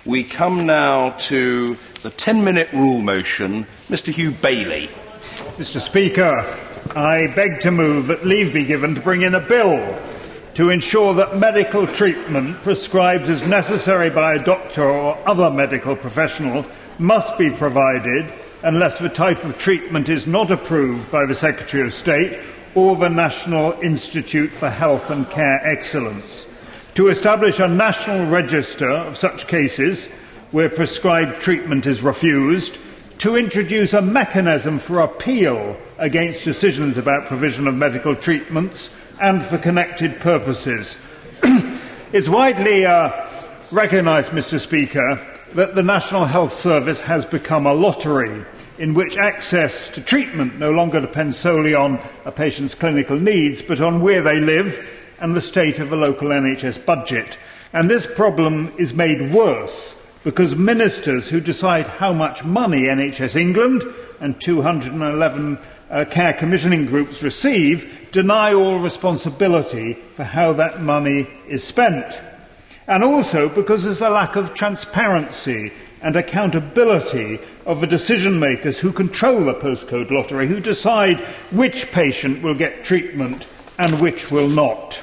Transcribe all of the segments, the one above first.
We come now to the 10-minute rule motion. Mr. Hugh Bayley. Mr. Speaker, I beg to move that leave be given to bring in a bill to ensure that medical treatment prescribed as necessary by a doctor or other medical professional must be provided unless the type of treatment is not approved by the Secretary of State or the National Institute for Health and Care Excellence, to establish a national register of such cases where prescribed treatment is refused, to introduce a mechanism for appeal against decisions about provision of medical treatments and for connected purposes. It's widely recognised, Mr. Speaker, that the National Health Service has become a lottery in which access to treatment no longer depends solely on a patient's clinical needs, but on where they live and the state of the local NHS budget. And this problem is made worse because ministers who decide how much money NHS England and 211 care commissioning groups receive deny all responsibility for how that money is spent. And also because there's a lack of transparency and accountability of the decision makers who control the postcode lottery, who decide which patient will get treatment and which will not.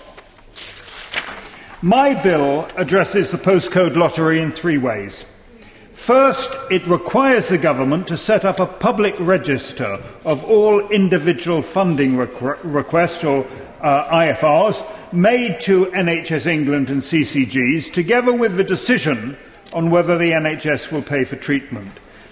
My bill addresses the postcode lottery in three ways. First, it requires the government to set up a public register of all individual funding requests, or IFRs, made to NHS England and CCGs, together with the decision on whether the NHS will pay for treatment.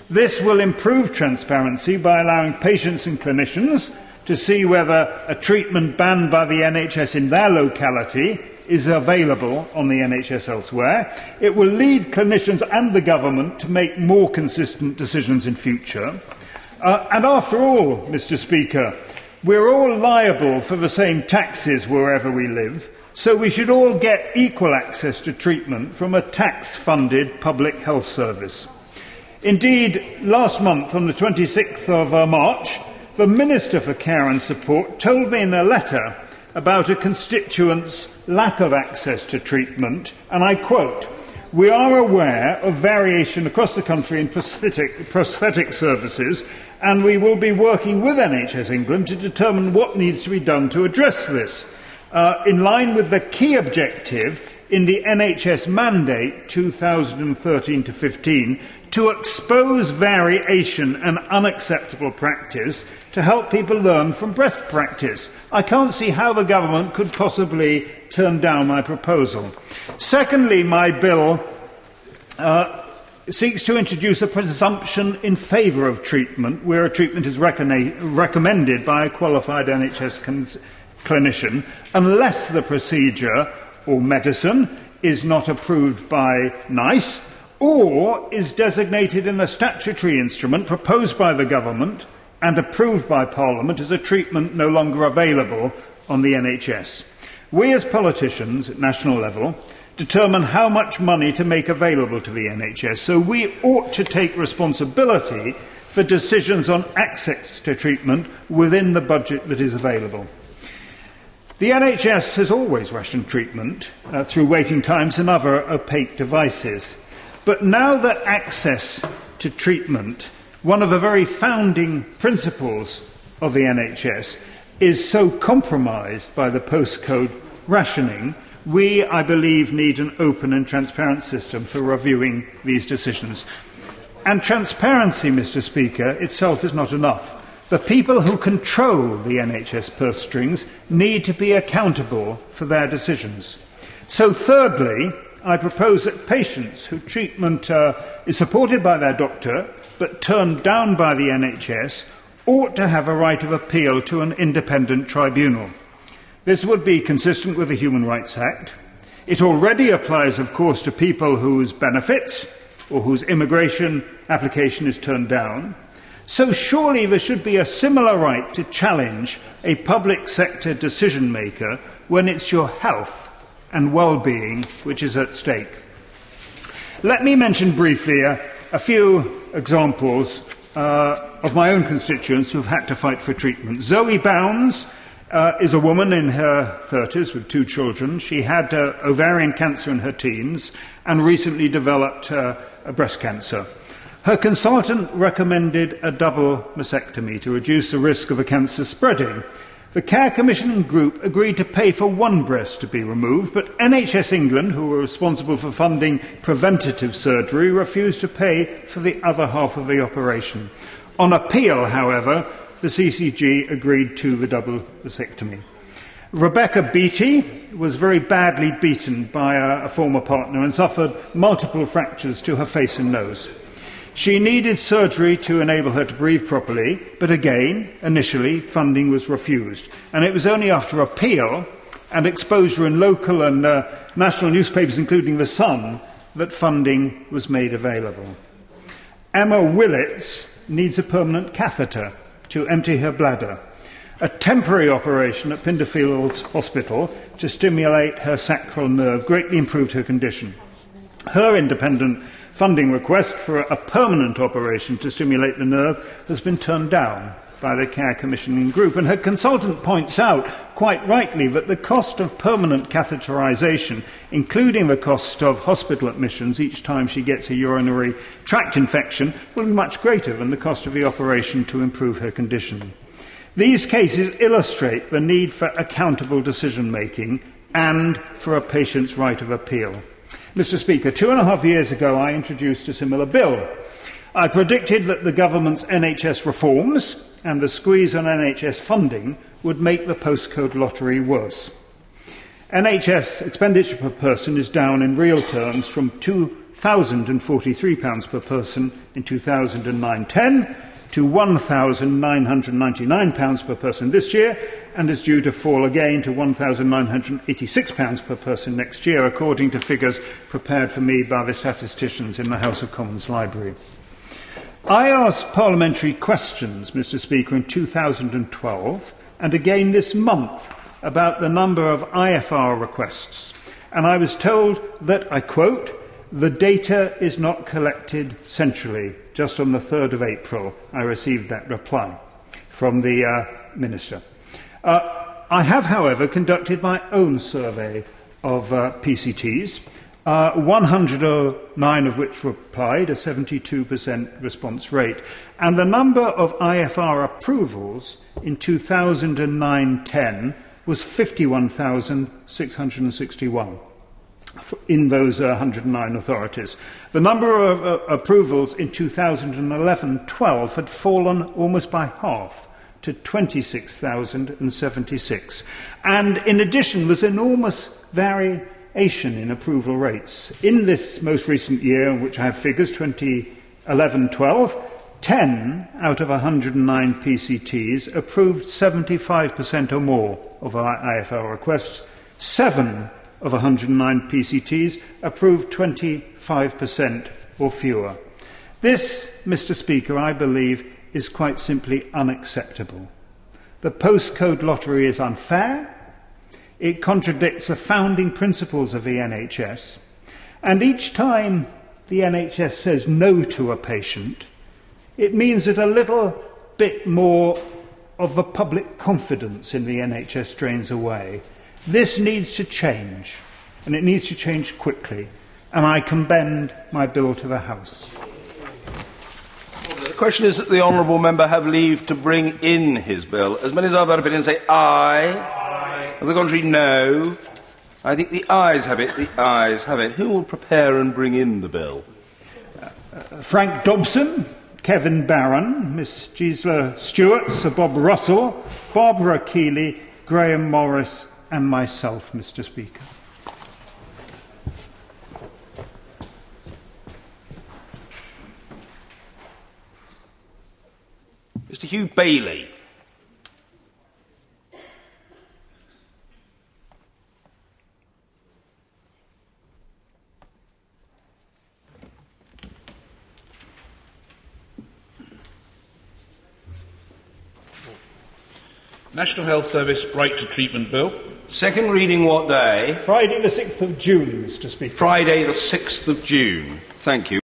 This will improve transparency by allowing patients and clinicians to see whether a treatment banned by the NHS in their locality is available on the NHS elsewhere. It will lead clinicians and the government to make more consistent decisions in future. And after all, Mr. Speaker, we're all liable for the same taxes wherever we live, so we should all get equal access to treatment from a tax-funded public health service. Indeed, last month, on the 26th of March, the Minister for Care and Support told me in a letter about a constituent's lack of access to treatment, and I quote, "We are aware of variation across the country in prosthetic services, and we will be working with NHS England to determine what needs to be done to address this, in line with the key objective in the NHS mandate 2013 to 15 to expose variation and unacceptable practice to help people learn from best practice." I can't see how the government could possibly turn down my proposal. Secondly, my bill seeks to introduce a presumption in favour of treatment where a treatment is recommended by a qualified NHS clinician unless the procedure or medicine is not approved by NICE or is designated in a statutory instrument proposed by the government and approved by Parliament as a treatment no longer available on the NHS. We as politicians at national level determine how much money to make available to the NHS, so we ought to take responsibility for decisions on access to treatment within the budget that is available. The NHS has always rationed treatment through waiting times and other opaque devices. But now that access to treatment, one of the very founding principles of the NHS, is so compromised by the postcode rationing, we, I believe, need an open and transparent system for reviewing these decisions. And transparency, Mr. Speaker, itself is not enough. The people who control the NHS purse strings need to be accountable for their decisions. So thirdly, I propose that patients whose treatment is supported by their doctor but turned down by the NHS ought to have a right of appeal to an independent tribunal. This would be consistent with the Human Rights Act. It already applies, of course, to people whose benefits or whose immigration application is turned down. So surely there should be a similar right to challenge a public sector decision maker when it's your health and well-being which is at stake. Let me mention briefly a few examples of my own constituents who've had to fight for treatment. Zoe Bounds is a woman in her 30s with 2 children. She had ovarian cancer in her teens and recently developed a breast cancer. Her consultant recommended a double mastectomy to reduce the risk of a cancer spreading. The Care Commission group agreed to pay for one breast to be removed, but NHS England, who were responsible for funding preventative surgery, refused to pay for the other half of the operation. On appeal, however, the CCG agreed to the double mastectomy. Rebecca Beattie was very badly beaten by a former partner and suffered multiple fractures to her face and nose. She needed surgery to enable her to breathe properly, but again, initially, funding was refused. And it was only after appeal and exposure in local and national newspapers, including The Sun, that funding was made available. Emma Willits needs a permanent catheter to empty her bladder. A temporary operation at Pinderfields Hospital to stimulate her sacral nerve greatly improved her condition. Her independent funding request for a permanent operation to stimulate the nerve has been turned down by the Care Commissioning Group, and her consultant points out, quite rightly, that the cost of permanent catheterisation, including the cost of hospital admissions each time she gets a urinary tract infection, will be much greater than the cost of the operation to improve her condition. These cases illustrate the need for accountable decision-making and for a patient's right of appeal. Mr. Speaker, 2.5 years ago I introduced a similar bill. I predicted that the government's NHS reforms and the squeeze on NHS funding would make the postcode lottery worse. NHS expenditure per person is down in real terms from £2,043 per person in 2009-10 to £1,999 per person this year, and is due to fall again to £1,986 per person next year, according to figures prepared for me by the statisticians in the House of Commons Library. I asked parliamentary questions, Mr. Speaker, in 2012 and again this month about the number of IFR requests, and I was told that, I quote, "The data is not collected centrally." Just on the 3rd of April, I received that reply from the Minister. I have, however, conducted my own survey of PCTs, 109 of which replied, a 72% response rate. And the number of IFR approvals in 2009-10 was 51,661 in those 109 authorities. The number of approvals in 2011-12 had fallen almost by half, to 26,076. And in addition, there's enormous variation in approval rates. In this most recent year, in which I have figures, 2011-12, 10 out of 109 PCTs approved 75% or more of our IFR requests. 7 of 109 PCTs approved 25% or fewer. This, Mr. Speaker, I believe, is quite simply unacceptable. The postcode lottery is unfair, it contradicts the founding principles of the NHS, and each time the NHS says no to a patient, it means that a little bit more of the public confidence in the NHS drains away. This needs to change, and it needs to change quickly, and I commend my bill to the House. The question is that the honourable member have leave to bring in his bill. As many as have that opinion say aye. Aye. On the contrary, no. I think the ayes have it. The ayes have it. Who will prepare and bring in the bill? Frank Dobson, Kevin Barron, Miss Gisela Stewart, Sir Bob Russell, Barbara Keeley, Graham Morris and myself, Mr. Speaker. Mr. Hugh Bayley. National Health Service Right to Treatment Bill. Second reading what day? Friday the 6th of June, Mr. Speaker. Friday the 6th of June. Thank you.